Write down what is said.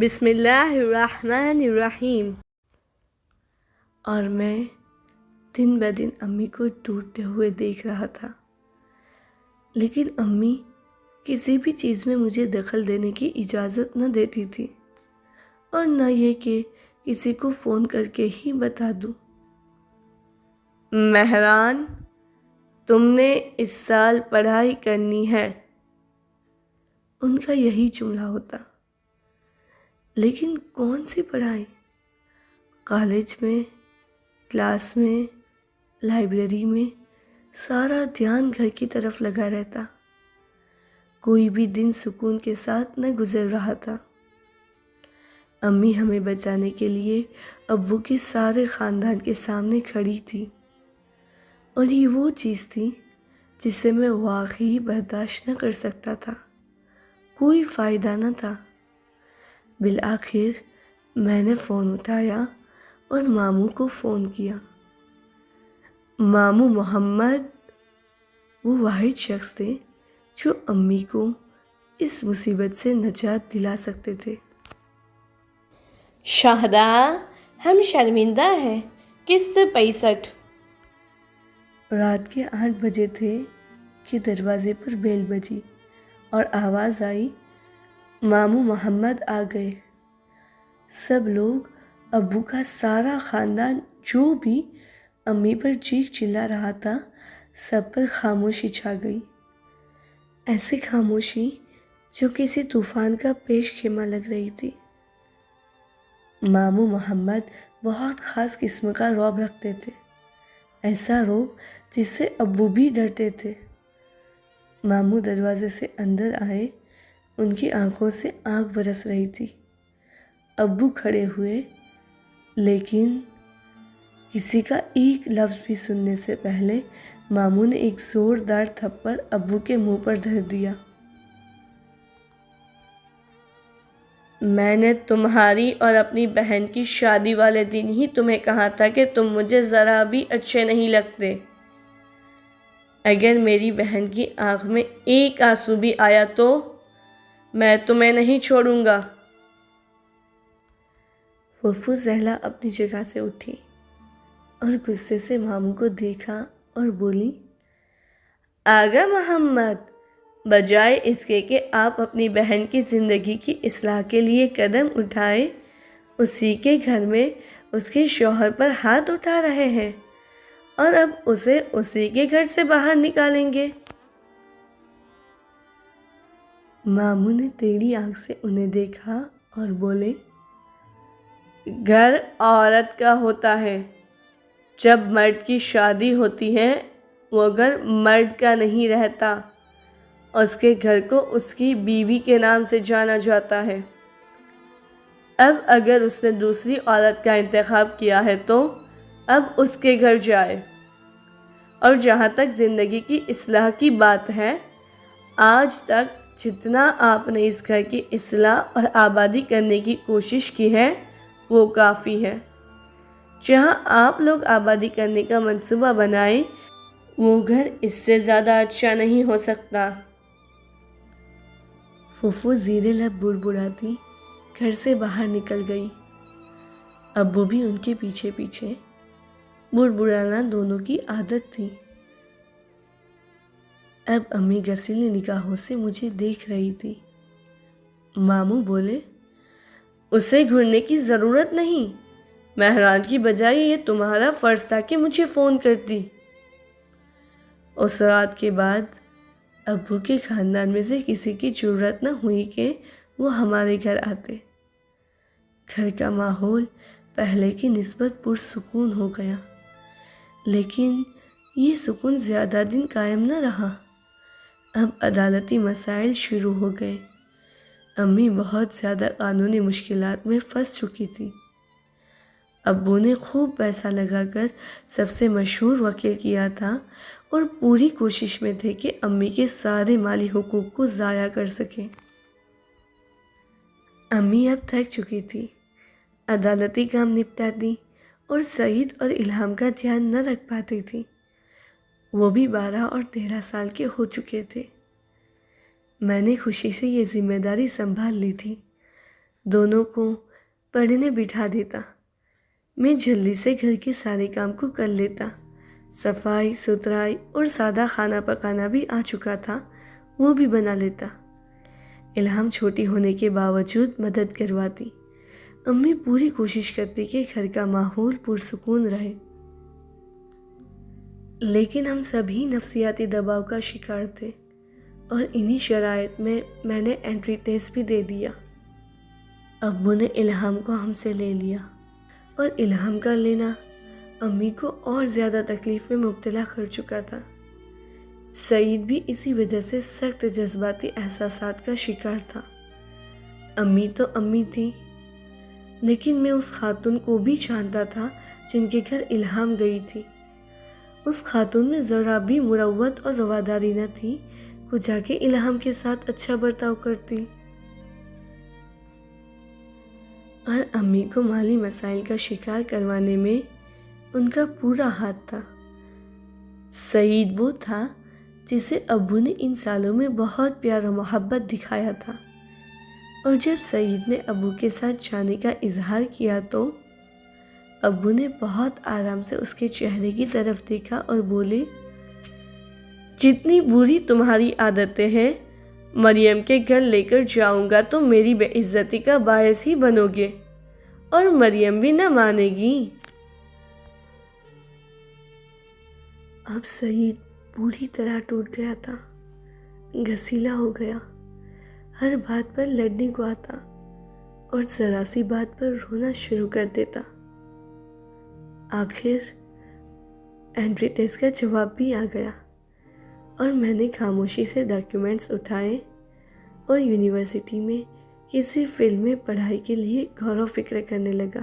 بسم اللہ الرحمن الرحیم۔ اور میں دن بدن امی کو ٹوٹتے ہوئے دیکھ رہا تھا، لیکن امی کسی بھی چیز میں مجھے دخل دینے کی اجازت نہ دیتی تھی، اور نہ یہ کہ کسی کو فون کر کے ہی بتا دوں۔ مہران، تم نے اس سال پڑھائی کرنی ہے، ان کا یہی جملہ ہوتا۔ لیکن کون سی پڑھائی؟ کالج میں، کلاس میں، لائبریری میں سارا دھیان گھر کی طرف لگا رہتا، کوئی بھی دن سکون کے ساتھ نہ گزر رہا تھا۔ امی ہمیں بچانے کے لیے ابو کے سارے خاندان کے سامنے کھڑی تھی، اور یہ وہ چیز تھی جسے میں واقعی برداشت نہ کر سکتا تھا۔ کوئی فائدہ نہ تھا۔ بالآخر میں نے فون اٹھایا اور ماموں کو فون کیا۔ ماموں محمد وہ واحد شخص تھے جو امی کو اس مصیبت سے نجات دلا سکتے تھے۔ شاہدہ، ہم شرمندہ ہیں، قسط 65۔ رات کے 8 بجے تھے کہ دروازے پر بیل بجی اور آواز آئی، ماموں محمد آ گئے۔ سب لوگ، ابو کا سارا خاندان جو بھی امی پر چیخ چلا رہا تھا، سب پر خاموشی چھا گئی۔ ایسی خاموشی جو کسی طوفان کا پیش خیمہ لگ رہی تھی۔ ماموں محمد بہت خاص قسم کا رعب رکھتے تھے، ایسا رعب جس سے ابو بھی ڈرتے تھے۔ ماموں دروازے سے اندر آئے، ان کی آنکھوں سے آنکھ برس رہی تھی۔ ابو کھڑے ہوئے، لیکن کسی کا ایک لفظ بھی سننے سے پہلے ماموں نے ایک زوردار تھپڑ ابو کے منہ پر دھر دیا۔ میں نے تمہاری اور اپنی بہن کی شادی والے دن ہی تمہیں کہا تھا کہ تم مجھے ذرا بھی اچھے نہیں لگتے۔ اگر میری بہن کی آنکھ میں ایک آنسو بھی آیا تو میں تمہیں نہیں چھوڑوں گا۔ پھوپھو زہلا اپنی جگہ سے اٹھی اور غصے سے ماموں کو دیکھا اور بولی، آغا محمد، بجائے اس کے کہ آپ اپنی بہن کی زندگی کی اصلاح کے لیے قدم اٹھائیں، اسی کے گھر میں اس کے شوہر پر ہاتھ اٹھا رہے ہیں، اور اب اسے اسی کے گھر سے باہر نکالیں گے۔ ماموں نے ٹیڑھی آنکھ سے انہیں دیکھا اور بولے، گھر عورت کا ہوتا ہے، جب مرد کی شادی ہوتی ہے وہ گھر مرد کا نہیں رہتا، اس کے گھر کو اس کی بیوی کے نام سے جانا جاتا ہے۔ اب اگر اس نے دوسری عورت کا انتخاب کیا ہے تو اب اس کے گھر جائے۔ اور جہاں تک زندگی کی اصلاح کی بات ہے، آج تک جتنا آپ نے اس گھر کی اصلاح اور آبادی کرنے کی کوشش کی ہے وہ کافی ہے۔ جہاں آپ لوگ آبادی کرنے کا منصوبہ بنائیں، وہ گھر اس سے زیادہ اچھا نہیں ہو سکتا۔ پھوپھو زیر لب بڑبڑاتی گھر سے باہر نکل گئی۔ ابو بھی ان کے پیچھے پیچھے۔ بڑبڑانا دونوں کی عادت تھی۔ اب امی غسیلی نگاہوں سے مجھے دیکھ رہی تھی۔ ماموں بولے، اسے گھورنے کی ضرورت نہیں، مہران کی بجائے یہ تمہارا فرض تھا کہ مجھے فون کرتی۔ اس رات کے بعد ابو کے خاندان میں سے کسی کی جرأت نہ ہوئی کہ وہ ہمارے گھر آتے۔ گھر کا ماحول پہلے کی نسبت پرسکون ہو گیا، لیکن یہ سکون زیادہ دن قائم نہ رہا۔ اب عدالتی مسائل شروع ہو گئے۔ امی بہت زیادہ قانونی مشکلات میں پھنس چکی تھی۔ ابو نے خوب پیسہ لگا کر سب سے مشہور وکیل کیا تھا اور پوری کوشش میں تھے کہ امی کے سارے مالی حقوق کو ضائع کر سکیں۔ امی اب تھک چکی تھی، عدالتی کام نپٹاتی اور سعید اور الہام کا دھیان نہ رکھ پاتی تھی۔ وہ بھی 12 اور 13 سال کے ہو چکے تھے۔ میں نے خوشی سے یہ ذمہ داری سنبھال لی تھی۔ دونوں کو پڑھنے بٹھا دیتا۔ میں جلدی سے گھر کے سارے کام کو کر لیتا۔ صفائی ستھرائی اور سادہ کھانا پکانا بھی آ چکا تھا، وہ بھی بنا لیتا۔ الہام چھوٹی ہونے کے باوجود مدد کرواتی۔ امی پوری کوشش کرتی کہ گھر کا ماحول پرسکون رہے، لیکن ہم سبھی نفسیاتی دباؤ کا شکار تھے، اور انہی شرائط میں نے انٹری ٹیسٹ بھی دے دیا۔ ابو نے الہام کو ہم سے لے لیا، اور الہام کا لینا امی کو اور زیادہ تکلیف میں مبتلا کر چکا تھا۔ سعید بھی اسی وجہ سے سخت جذباتی احساسات کا شکار تھا۔ امی تو امی تھی، لیکن میں اس خاتون کو بھی جانتا تھا جن کے گھر الہام گئی تھی۔ اس خاتون میں ذرا بھی مروت اور رواداری نہ تھی، وہ جا کے الہام کے ساتھ اچھا برتاؤ کرتی۔ اور امی کو مالی مسائل کا شکار کروانے میں ان کا پورا ہاتھ تھا۔ سعید وہ تھا جسے ابو نے ان سالوں میں بہت پیار و محبت دکھایا تھا، اور جب سعید نے ابو کے ساتھ جانے کا اظہار کیا تو ابو نے بہت آرام سے اس کے چہرے کی طرف دیکھا اور بولے، جتنی بری تمہاری عادتیں ہیں، مریم کے گھر لے کر جاؤں گا تو میری بے عزتی کا باعث ہی بنو گے، اور مریم بھی نہ مانے گی۔ اب سعید پوری طرح ٹوٹ گیا تھا، گھسیلا ہو گیا، ہر بات پر لڑنے کو آتا اور ذرا سی بات پر رونا شروع کر دیتا۔ آخر انٹری ٹیسٹ کا جواب بھی آ گیا، اور میں نے خاموشی سے ڈاکیومنٹس اٹھائے اور یونیورسٹی میں کسی فیلڈ میں پڑھائی کے لیے غور و فکر کرنے لگا۔